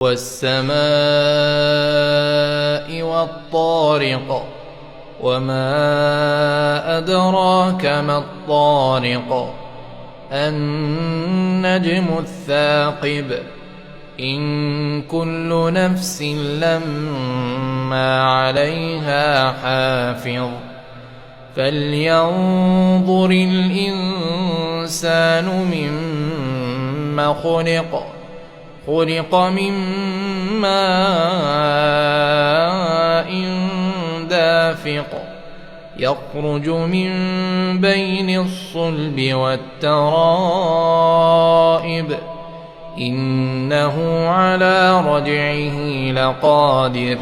والسماء والطارق وما أدراك ما الطارق النجم الثاقب إن كل نفس لما عليها حافظ فلينظر الإنسان مما خلق من ماء دافق يخرج من بين الصلب والترائب إنه على رجعه لقادر